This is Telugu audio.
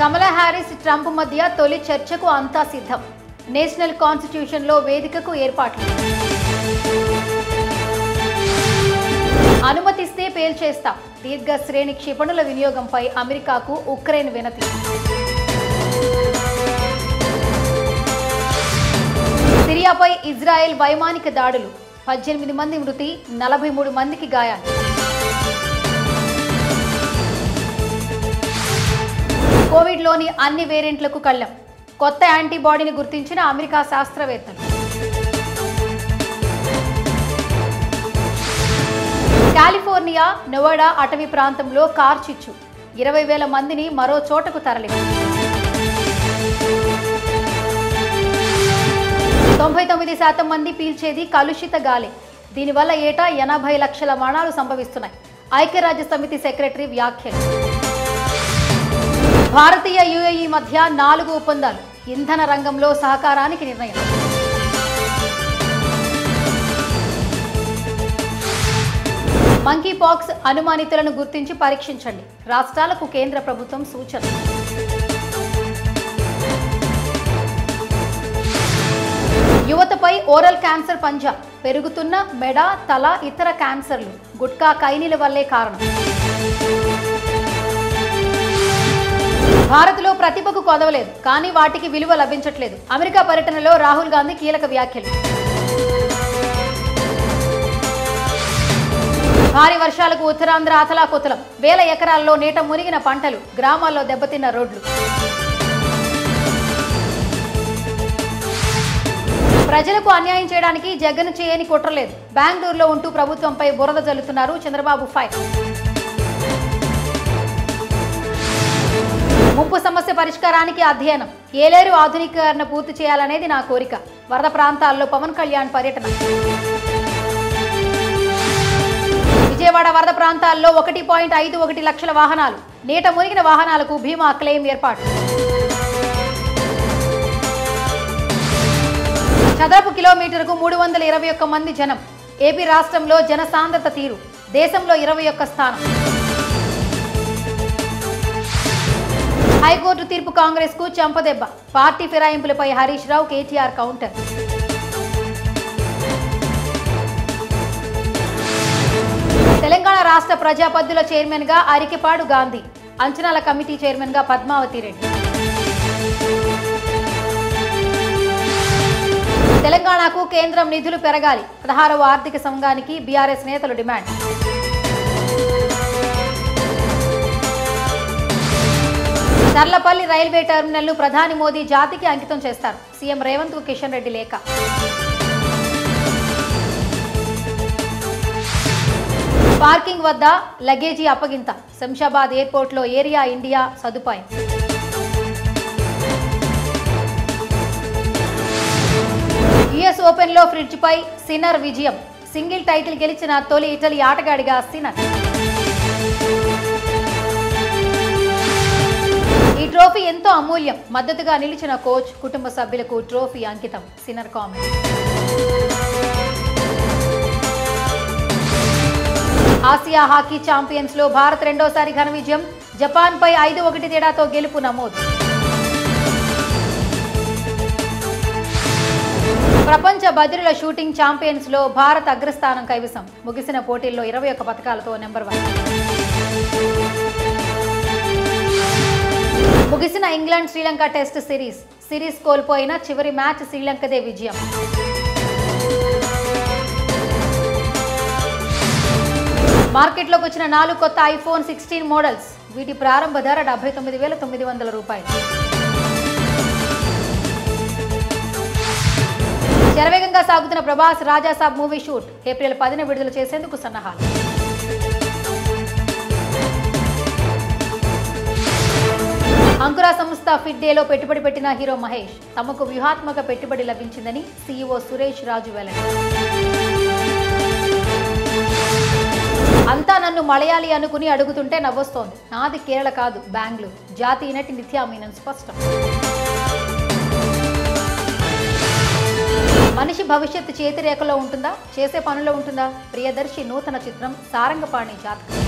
కమలా హారిస్ ట్రంప్ మధ్య తొలి చర్చకు అంతా సిద్ధం. నేషనల్ కాన్స్టిట్యూషన్లో వేదికకు ఏర్పాట్లు. అనుమతిస్తే పేల్చేస్తాం. దీర్ఘ శ్రేణి క్షిపణుల వినియోగంపై అమెరికాకు ఉక్రెయిన్ వినతి. సిరియాపై ఇజ్రాయెల్ వైమానిక దాడులు. 18 మంది మృతి, 43 మందికి గాయాలు. కోవిడ్లోని అన్ని వేరియంట్లకు కళ్లెం. కొత్త యాంటీబాడీని గుర్తించిన అమెరికా శాస్త్రవేత్తలు. కాలిఫోర్నియా నెవాడా అటవీ ప్రాంతంలో కార్ చిచ్చు. 20,000 మందిని మరో చోటకు తరలింపు. 99% మంది పీల్చేది కలుషిత గాలి. దీనివల్ల ఏటా 80 లక్షల మరణాలు సంభవిస్తున్నాయి. ఐక్యరాజ్య సమితి సెక్రటరీ వ్యాఖ్యలు. భారతీయ యుఏఈ మధ్య 4 ఒప్పందాలు. ఇంధన రంగంలో సహకారానికి నిర్ణయం. మంకీ పాక్స్ అనుమానితులను గుర్తించి పరీక్షించండి. రాష్ట్రాలకు కేంద్ర ప్రభుత్వం సూచన. యువతపై ఓరల్ క్యాన్సర్ పంజా. పెరుగుతున్న మెడ, తల, ఇతర క్యాన్సర్లు గుట్కా ఖైనీల వల్లే కారణం. భారత్లో ప్రతిభకు కొదవలేదు, కానీ వాటికి విలువ లభించట్లేదు. అమెరికా పర్యటనలో రాహుల్ గాంధీ కీలక వ్యాఖ్యలు. భారీ వర్షాలకు ఉత్తరాంధ్ర అతలాకుతలం. 1000 ఎకరాల్లో నీట మునిగిన పంటలు, గ్రామాల్లో దెబ్బతిన్న రోడ్లు. ప్రజలకు అన్యాయం చేయడానికి జగన్ చేయని కుట్రలేదు. బెంగళూరులో ఉంటూ ప్రభుత్వంపై బురద జల్లుతున్నారు చంద్రబాబు ఫైర్. ముప్పు సమస్య పరిష్కారానికి అధ్యయనం. ఏలేరు ఆధునీకరణ పూర్తి చేయాలనేది నా కోరిక. వరద ప్రాంతాల్లో పవన్ కళ్యాణ్ పర్యటన. విజయవాడ వరద ప్రాంతాల్లో 1.51 లక్షల వాహనాలు. నీట మునిగిన వాహనాలకు బీమా క్లెయిమ్ ఏర్పాటు. చదరపు కిలోమీటర్కు 321 మంది జనం. ఏపీ రాష్ట్రంలో జనసాంద్రత తీరు. దేశంలో 21 స్థానం. హైకోర్టు తీర్పు కాంగ్రెస్ కు చెంపదెబ్బ. Party ఫిరాయింపులపై Harish Rao, KTR counter. తెలంగాణ రాష్ట్ర ప్రజాపద్దుల చైర్మన్ గా అరికిపాడు గాంధీ. అంచనాల కమిటీ చైర్మన్ గా పద్మావతి రెడ్డి. తెలంగాణకు కేంద్రం నిధులు పెరగాలి. 16వ ఆర్థిక సంఘానికి బీఆర్ఎస్ నేతలు డిమాండ్. తర్లపల్లి రైల్వే టెర్మినల్ ను ప్రధాని మోదీ జాతికి అంకితం చేస్తారు. సీఎం రేవంత్ కు కిషన్ రెడ్డి లేఖ. పార్కింగ్ వద్ద లగేజీ అప్పగింత. శంషాబాద్ ఎయిర్పోర్ట్ లో ఏరియా ఇండియా సదుపాయం. యుఎస్ ఓపెన్ లో ఫ్రిడ్జ్ పై సిన్నర్ విజయం. సింగిల్ టైటిల్ గెలిచిన తొలి ఇటలీ ఆటగాడిగా సిన్నర్. ఈ ట్రోఫీ ఎంతో అమూల్యం. మద్దతుగా నిలిచిన కోచ్, కుటుంబ సభ్యులకు ట్రోఫీ అంకితం. Sinner comment. Asia hockey champions లో భారత్ రెండోసారి ఘన విజయం. జపాన్ పై 5-1 తేడాతో గెలుపు నమోదు. ప్రపంచ బదిలీల షూటింగ్ ఛాంపియన్స్ లో భారత్ అగ్రస్థానం కైవసం. ముగిసిన పోటీల్లో 21 పతకాలతో నెంబర్ 1. ముగిసిన ఇంగ్లాండ్ శ్రీలంక టెస్ట్ సిరీస్ కోల్పోయిన చివరి మ్యాచ్ శ్రీలంకదే విజయం. మార్కెట్లోకి వచ్చిన 4 కొత్త ఐఫోన్ 16 మోడల్స్. వీటి ప్రారంభ ధర 79,900 రూపాయలు. శరవేగంగా సాగుతున్న Prabhas Rajasaab movie shoot. April 10న విడుదల చేసేందుకు సన్నాహాలు. అంకురా సంస్థ ఫిట్ డేలో పెట్టుబడి పెట్టిన హీరో మహేష్. తమకు వ్యూహాత్మక పెట్టుబడి లభించిందని సీఈఓ సురేష్ రాజు వెల్లడి. అంతా నన్ను మలయాళీ అనుకుని అడుగుతుంటే నవ్వొస్తోంది. నాది కేరళ కాదు, బెంగళూరు. జాతీయ నటి నిత్యా మీనన్ స్పష్టం. మనిషి భవిష్యత్తు చేతిరేఖలో ఉంటుందా, చేసే పనుల్లో ఉంటుందా? ప్రియదర్శి నూతన చిత్రం సారంగపాణి జాతకం.